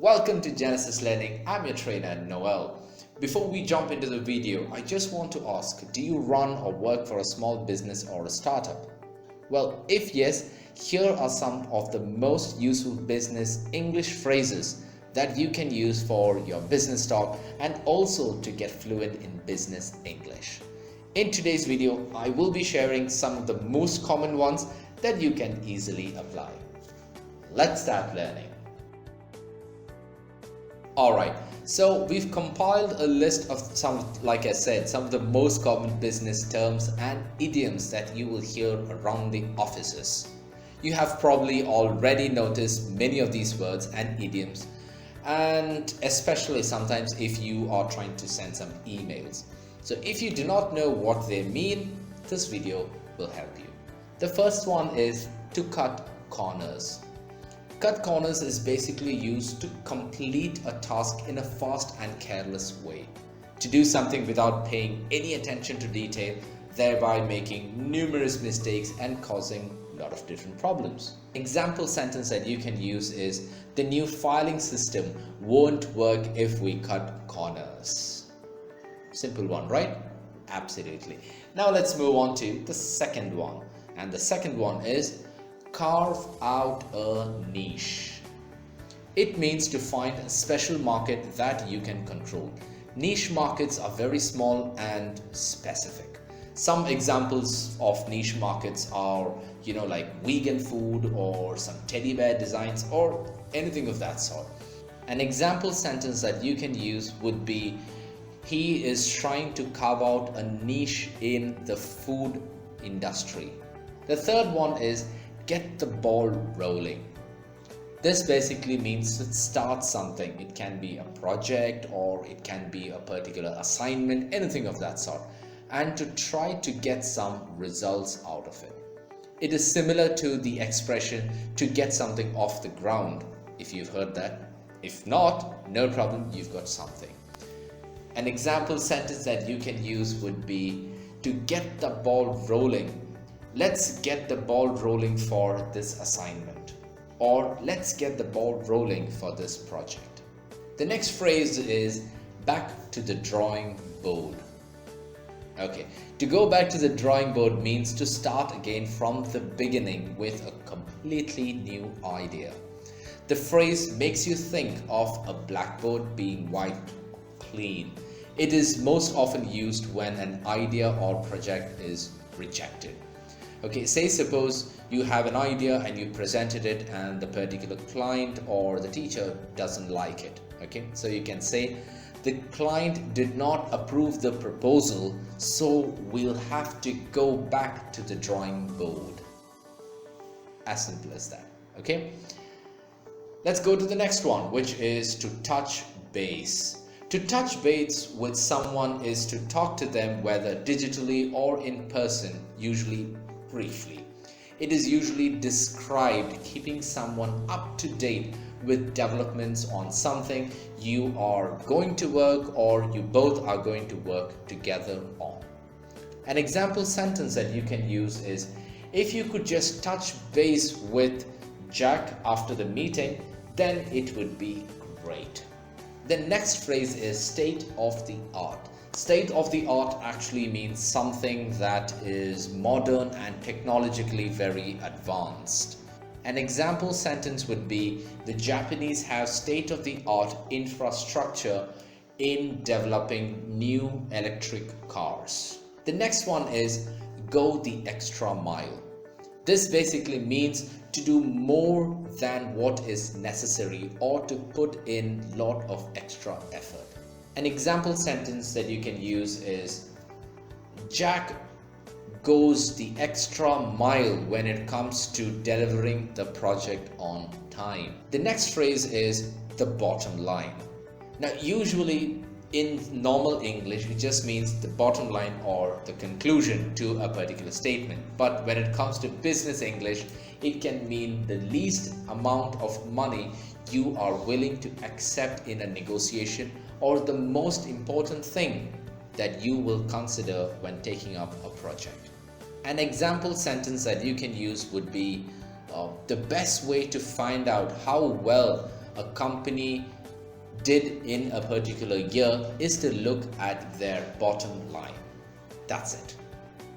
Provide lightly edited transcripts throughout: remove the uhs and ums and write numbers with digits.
Welcome to Genesis Learning. I'm your trainer Noel. Before we jump into the video, I just want to ask, do you run or work for a small business or a startup? Well, if yes, here are some of the most useful business English phrases that you can use for your business talk and also to get fluent in business English. In today's video, I will be sharing some of the most common ones that you can easily apply. Let's start learning. Alright, so we've compiled a list of some of the most common business terms and idioms that you will hear around the offices. You have probably already noticed many of these words and idioms, and especially sometimes if you are trying to send some emails. So if you do not know what they mean, this video will help you. The first one is to cut corners. Cut corners is basically used to complete a task in a fast and careless way, to do something without paying any attention to detail, thereby making numerous mistakes and causing a lot of different problems. Example sentence that you can use is, the new filing system won't work if we cut corners. Simple one, right? Absolutely. Now let's move on to the second one. And the second one is carve out a niche. It means to find a special market that you can control. Niche markets are very small and specific. Some examples of niche markets are, like vegan food or some teddy bear designs or anything of that sort. An example sentence that you can use would be, he is trying to carve out a niche in the food industry. The third one is get the ball rolling. This basically means to start something. It can be a project or it can be a particular assignment, anything of that sort, and to try to get some results out of it. It is similar to the expression to get something off the ground, if you've heard that. If not, no problem, you've got something. An example sentence that you can use would be to get the ball rolling. Let's get the ball rolling for this assignment, or let's get the ball rolling for this project. The next phrase is back to the drawing board. Okay, to go back to the drawing board means to start again from the beginning with a completely new idea. The phrase makes you think of a blackboard being wiped clean. It is most often used when an idea or project is rejected. Okay, say suppose you have an idea and you presented it and the particular client or the teacher doesn't like it. Okay, so you can say the client did not approve the proposal, so we'll have to go back to the drawing board. As simple as that. Okay, let's go to the next one, which is to touch base. To touch base with someone is to talk to them whether digitally or in person, usually briefly. It is usually described keeping someone up to date with developments on something you are going to work or you both are going to work together on. An example sentence that you can use is, if you could just touch base with Jack after the meeting, then it would be great. The next phrase is state of the art. State of the art actually means something that is modern and technologically very advanced. An example sentence would be, the Japanese have state-of-the-art infrastructure in developing new electric cars. The next one is go the extra mile. This basically means to do more than what is necessary or to put in a lot of extra effort. An example sentence that you can use is, Jack goes the extra mile when it comes to delivering the project on time. The next phrase is the bottom line. Now, usually in normal English, it just means the bottom line or the conclusion to a particular statement. But when it comes to business English, it can mean the least amount of money you are willing to accept in a negotiation, or the most important thing that you will consider when taking up a project. An example sentence that you can use would be, the best way to find out how well a company did in a particular year is to look at their bottom line. That's it.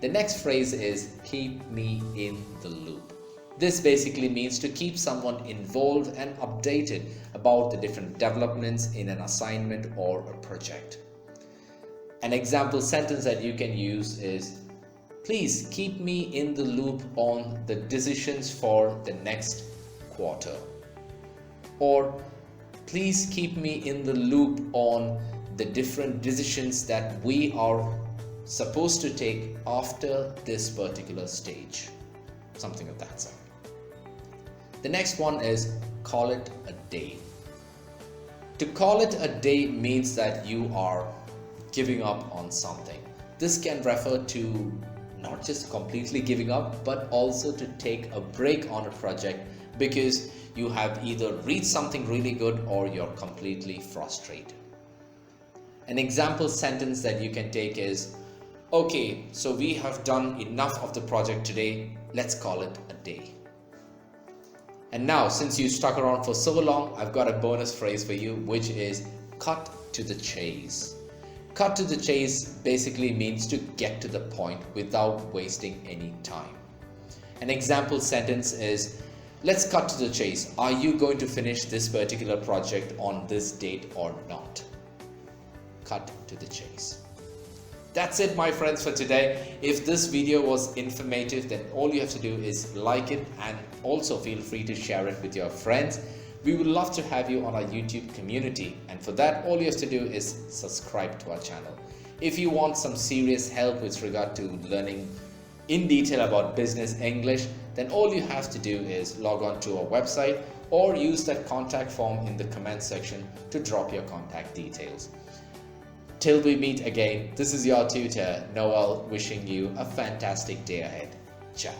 The next phrase is keep me in the loop. This basically means to keep someone involved and updated about the different developments in an assignment or a project. An example sentence that you can use is, please keep me in the loop on the decisions for the next quarter. Or please keep me in the loop on the different decisions that we are supposed to take after this particular stage. Something of that sort. The next one is call it a day. To call it a day means that you are giving up on something. This can refer to not just completely giving up, but also to take a break on a project because you have either reached something really good or you're completely frustrated. An example sentence that you can take is, okay, so we have done enough of the project today, let's call it a day. And now, since you stuck around for so long, I've got a bonus phrase for you, which is cut to the chase. Cut to the chase basically means to get to the point without wasting any time. An example sentence is, let's cut to the chase. Are you going to finish this particular project on this date or not? Cut to the chase. That's it, my friends, for today. If this video was informative, then all you have to do is like it and also feel free to share it with your friends. We would love to have you on our YouTube community, and for that all you have to do is subscribe to our channel. If you want some serious help with regard to learning in detail about business English, then all you have to do is log on to our website or use that contact form in the comment section to drop your contact details. Till we meet again, this is your tutor, Noel, wishing you a fantastic day ahead. Ciao.